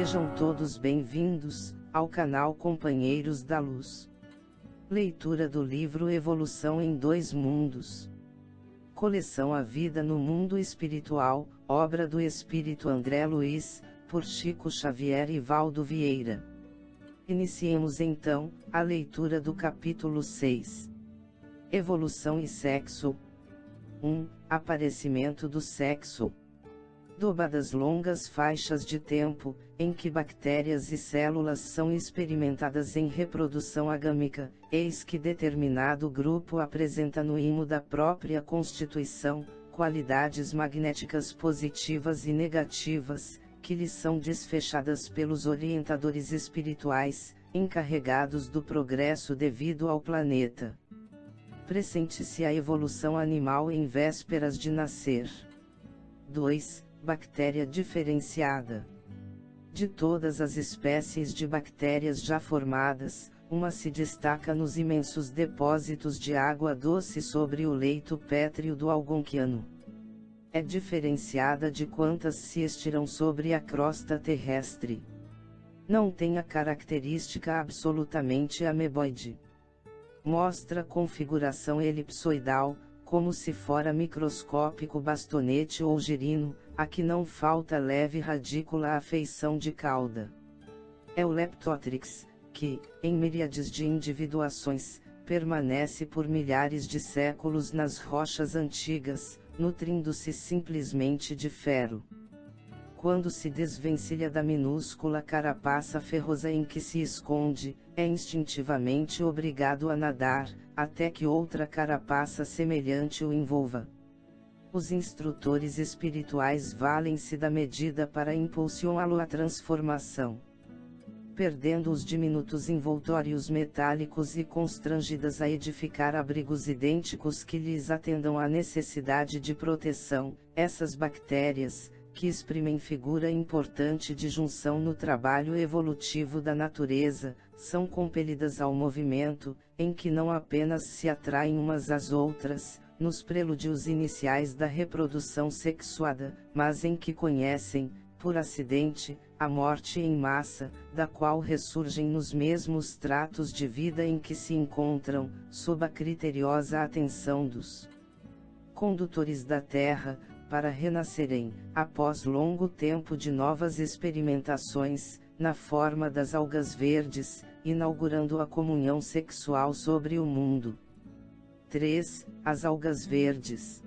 Sejam todos bem-vindos ao canal Companheiros da Luz. Leitura do livro Evolução em Dois Mundos. Coleção A Vida no Mundo Espiritual, obra do Espírito André Luiz, por Chico Xavier e Valdo Vieira. Iniciemos então a leitura do capítulo 6. Evolução e Sexo. 1. Aparecimento do sexo. Dobadas longas faixas de tempo, em que bactérias e células são experimentadas em reprodução agâmica, eis que determinado grupo apresenta no imo da própria constituição, qualidades magnéticas positivas e negativas, que lhes são desfechadas pelos orientadores espirituais, encarregados do progresso devido ao planeta. Pressente-se a evolução animal em vésperas de nascer. 2. Bactéria diferenciada. De todas as espécies de bactérias já formadas, uma se destaca nos imensos depósitos de água doce sobre o leito pétreo do Algonquiano. É diferenciada de quantas se estiram sobre a crosta terrestre. Não tem a característica absolutamente ameboide. Mostra configuração elipsoidal, como se fora microscópico bastonete ou girino, a que não falta leve radícula à feição de cauda. É o Leptotrix, que, em miríades de individuações, permanece por milhares de séculos nas rochas antigas, nutrindo-se simplesmente de ferro. Quando se desvencilha da minúscula carapaça ferrosa em que se esconde, é instintivamente obrigado a nadar, até que outra carapaça semelhante o envolva. Os instrutores espirituais valem-se da medida para impulsioná-lo à transformação. Perdendo os diminutos envoltórios metálicos e constrangidas a edificar abrigos idênticos que lhes atendam à necessidade de proteção, essas bactérias, que exprimem figura importante de junção no trabalho evolutivo da natureza, são compelidas ao movimento, em que não apenas se atraem umas às outras, nos prelúdios iniciais da reprodução sexuada, mas em que conhecem, por acidente, a morte em massa, da qual ressurgem nos mesmos tratos de vida em que se encontram, sob a criteriosa atenção dos condutores da Terra, para renascerem, após longo tempo de novas experimentações, na forma das algas verdes, inaugurando a comunhão sexual sobre o mundo. 3. As algas verdes.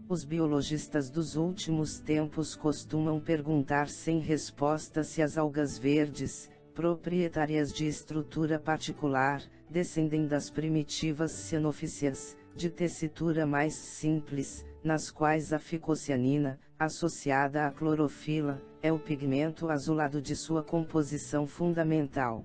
Os biologistas dos últimos tempos costumam perguntar sem resposta se as algas verdes, proprietárias de estrutura particular, descendem das primitivas cianofíceas, de tessitura mais simples, nas quais a ficocianina, associada à clorofila, é o pigmento azulado de sua composição fundamental.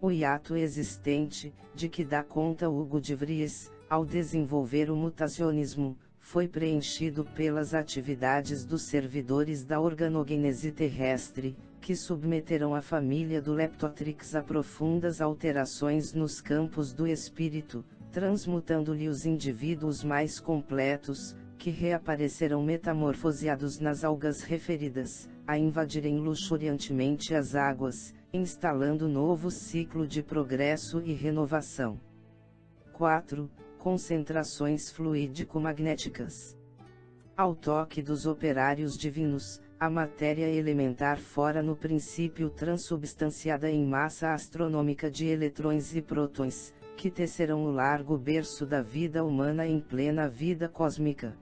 O hiato existente, de que dá conta Hugo de Vries, ao desenvolver o mutacionismo, foi preenchido pelas atividades dos servidores da organogênese terrestre, que submeteram a família do Leptotrix a profundas alterações nos campos do espírito, transmutando-lhe os indivíduos mais completos, que reaparecerão metamorfoseados nas algas referidas, a invadirem luxuriantemente as águas, instalando novo ciclo de progresso e renovação. 4. Concentrações fluídico-magnéticas. Ao toque dos operários divinos, a matéria elementar fora no princípio transubstanciada em massa astronômica de eletrões e prótons, que tecerão o largo berço da vida humana em plena vida cósmica.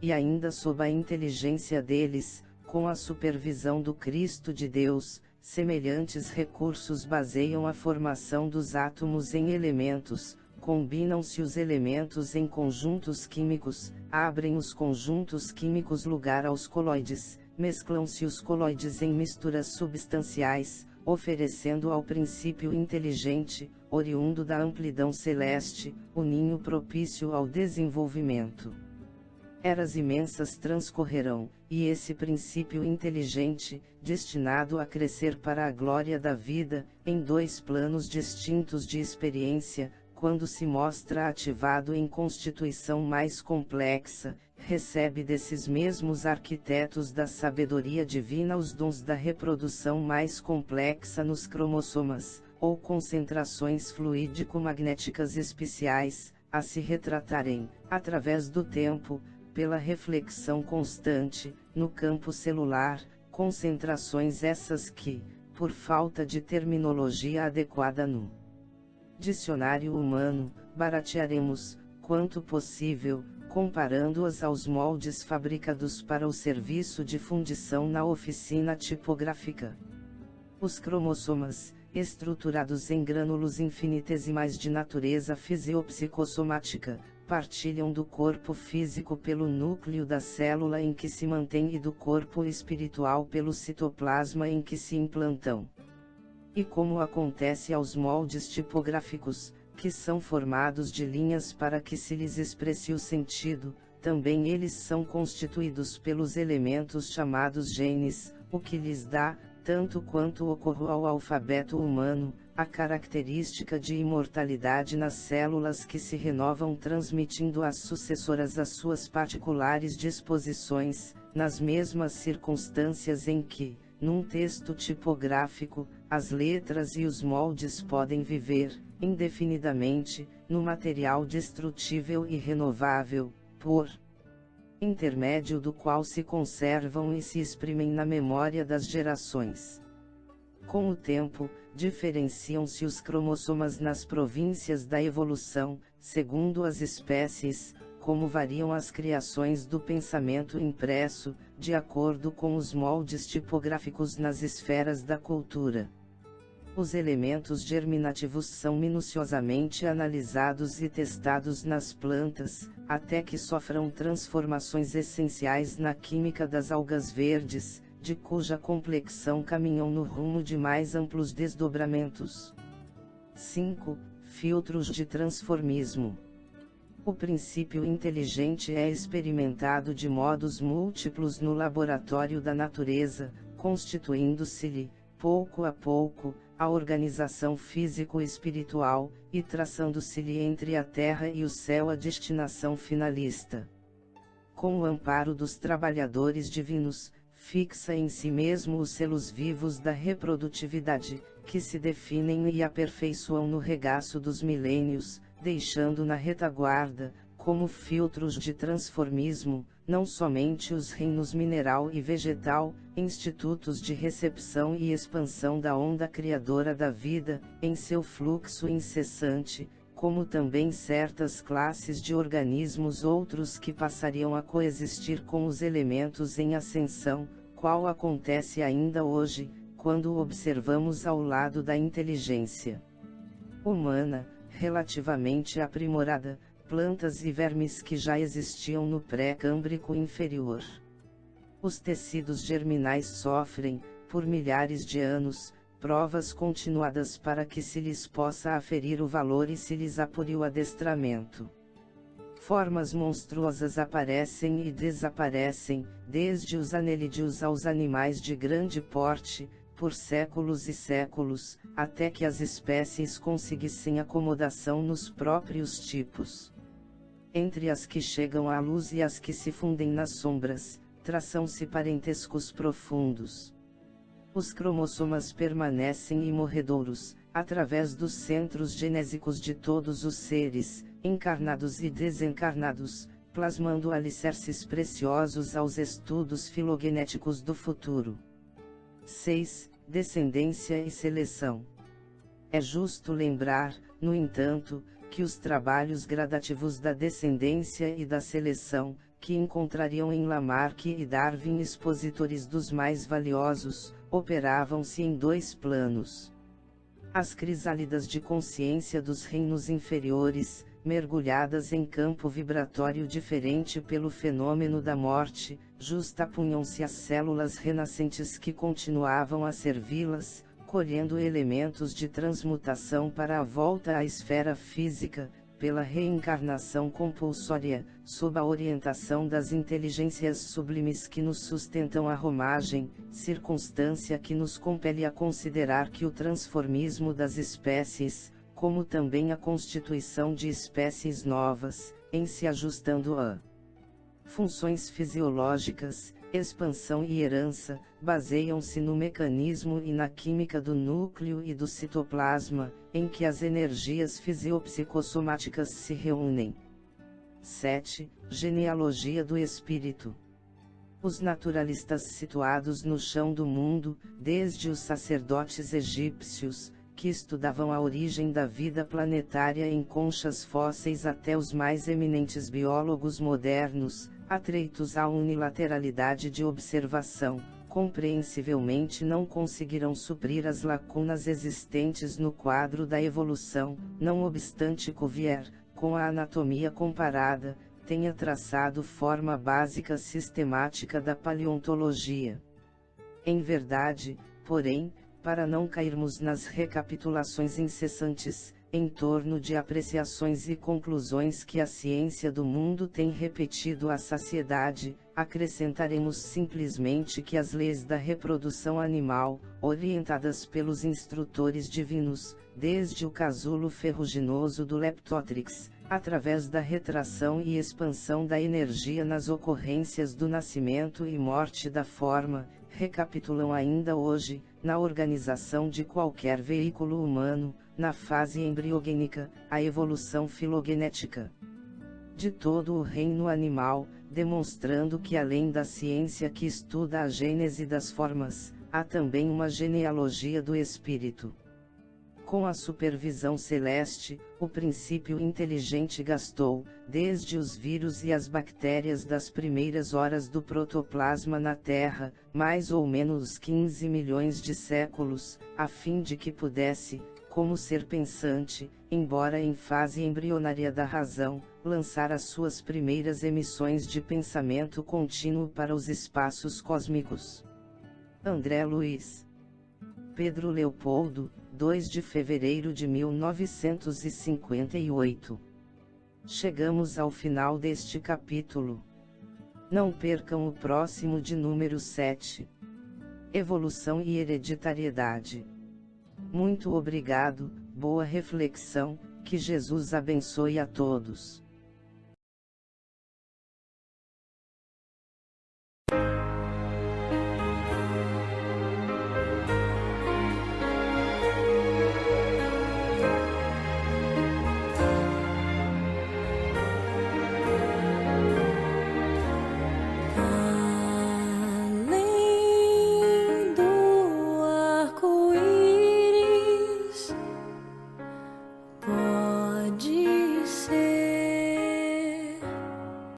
E ainda sob a inteligência deles, com a supervisão do Cristo de Deus, semelhantes recursos baseiam a formação dos átomos em elementos, combinam-se os elementos em conjuntos químicos, abrem os conjuntos químicos lugar aos coloides, mesclam-se os coloides em misturas substanciais, oferecendo ao princípio inteligente, oriundo da amplidão celeste, o ninho propício ao desenvolvimento. Eras imensas transcorrerão, e esse princípio inteligente, destinado a crescer para a glória da vida, em dois planos distintos de experiência, quando se mostra ativado em constituição mais complexa, recebe desses mesmos arquitetos da sabedoria divina os dons da reprodução mais complexa nos cromossomas, ou concentrações fluídico-magnéticas especiais, a se retratarem, através do tempo, pela reflexão constante, no campo celular, concentrações essas que, por falta de terminologia adequada no dicionário humano, baratearemos, quanto possível, comparando-as aos moldes fabricados para o serviço de fundição na oficina tipográfica. Os cromossomas, estruturados em grânulos infinitesimais de natureza fisiopsicossomática, partilham do corpo físico pelo núcleo da célula em que se mantém e do corpo espiritual pelo citoplasma em que se implantam. E como acontece aos moldes tipográficos, que são formados de linhas para que se lhes expresse o sentido, também eles são constituídos pelos elementos chamados genes, o que lhes dá, tanto quanto ocorre ao alfabeto humano, a característica de imortalidade nas células que se renovam transmitindo às sucessoras as suas particulares disposições, nas mesmas circunstâncias em que, num texto tipográfico, as letras e os moldes podem viver, indefinidamente, no material destrutível e renovável, por intermédio do qual se conservam e se exprimem na memória das gerações. Com o tempo, diferenciam-se os cromossomas nas províncias da evolução, segundo as espécies, como variam as criações do pensamento impresso, de acordo com os moldes tipográficos nas esferas da cultura. Os elementos germinativos são minuciosamente analisados e testados nas plantas, até que sofram transformações essenciais na química das algas verdes, de cuja complexão caminham no rumo de mais amplos desdobramentos. 5. Filtros de transformismo. O princípio inteligente é experimentado de modos múltiplos no laboratório da natureza, constituindo-se-lhe, pouco a pouco, a organização físico-espiritual, e traçando-se-lhe entre a terra e o céu a destinação finalista. Com o amparo dos trabalhadores divinos, fixa em si mesmo os selos vivos da reprodutividade, que se definem e aperfeiçoam no regaço dos milênios, deixando na retaguarda, como filtros de transformismo, não somente os reinos mineral e vegetal, institutos de recepção e expansão da onda criadora da vida, em seu fluxo incessante, como também certas classes de organismos outros que passariam a coexistir com os elementos em ascensão, qual acontece ainda hoje, quando observamos ao lado da inteligência humana, relativamente aprimorada, plantas e vermes que já existiam no pré-câmbrico inferior. Os tecidos germinais sofrem, por milhares de anos, provas continuadas para que se lhes possa aferir o valor e se lhes apure o adestramento. Formas monstruosas aparecem e desaparecem, desde os anelídeos aos animais de grande porte, por séculos e séculos, até que as espécies conseguissem acomodação nos próprios tipos. Entre as que chegam à luz e as que se fundem nas sombras, traçam-se parentescos profundos. Os cromossomas permanecem imorredouros, através dos centros genésicos de todos os seres, encarnados e desencarnados, plasmando alicerces preciosos aos estudos filogenéticos do futuro. 6. Descendência e seleção. É justo lembrar, no entanto, que os trabalhos gradativos da descendência e da seleção, que encontrariam em Lamarck e Darwin expositores dos mais valiosos, operavam-se em dois planos. As crisálidas de consciência dos reinos inferiores, mergulhadas em campo vibratório diferente pelo fenômeno da morte, justapunham-se às células renascentes que continuavam a servi-las, colhendo elementos de transmutação para a volta à esfera física, pela reencarnação compulsória, sob a orientação das inteligências sublimes que nos sustentam a romagem, circunstância que nos compele a considerar que o transformismo das espécies, como também a constituição de espécies novas, em se ajustando a funções fisiológicas, expansão e herança, baseiam-se no mecanismo e na química do núcleo e do citoplasma, em que as energias fisiopsicossomáticas se reúnem. 7. Genealogia do espírito. Os naturalistas situados no chão do mundo, desde os sacerdotes egípcios, que estudavam a origem da vida planetária em conchas fósseis até os mais eminentes biólogos modernos, atreitos à unilateralidade de observação, compreensivelmente não conseguirão suprir as lacunas existentes no quadro da evolução, não obstante Cuvier, com a anatomia comparada, tenha traçado forma básica sistemática da paleontologia. Em verdade, porém, para não cairmos nas recapitulações incessantes, em torno de apreciações e conclusões que a ciência do mundo tem repetido à saciedade, acrescentaremos simplesmente que as leis da reprodução animal, orientadas pelos instrutores divinos, desde o casulo ferruginoso do Leptotrix, através da retração e expansão da energia nas ocorrências do nascimento e morte da forma, recapitulam ainda hoje, na organização de qualquer veículo humano, na fase embriogênica, a evolução filogenética de todo o reino animal, demonstrando que além da ciência que estuda a gênese das formas, há também uma genealogia do espírito. Com a supervisão celeste, o princípio inteligente gastou, desde os vírus e as bactérias das primeiras horas do protoplasma na Terra, mais ou menos 15 milhões de séculos, a fim de que pudesse, como ser pensante, embora em fase embrionária da razão, lançar as suas primeiras emissões de pensamento contínuo para os espaços cósmicos. André Luiz. Pedro Leopoldo, 2 de fevereiro de 1958. Chegamos ao final deste capítulo. Não percam o próximo de número 7. Evolução e hereditariedade. Muito obrigado, boa reflexão, que Jesus abençoe a todos.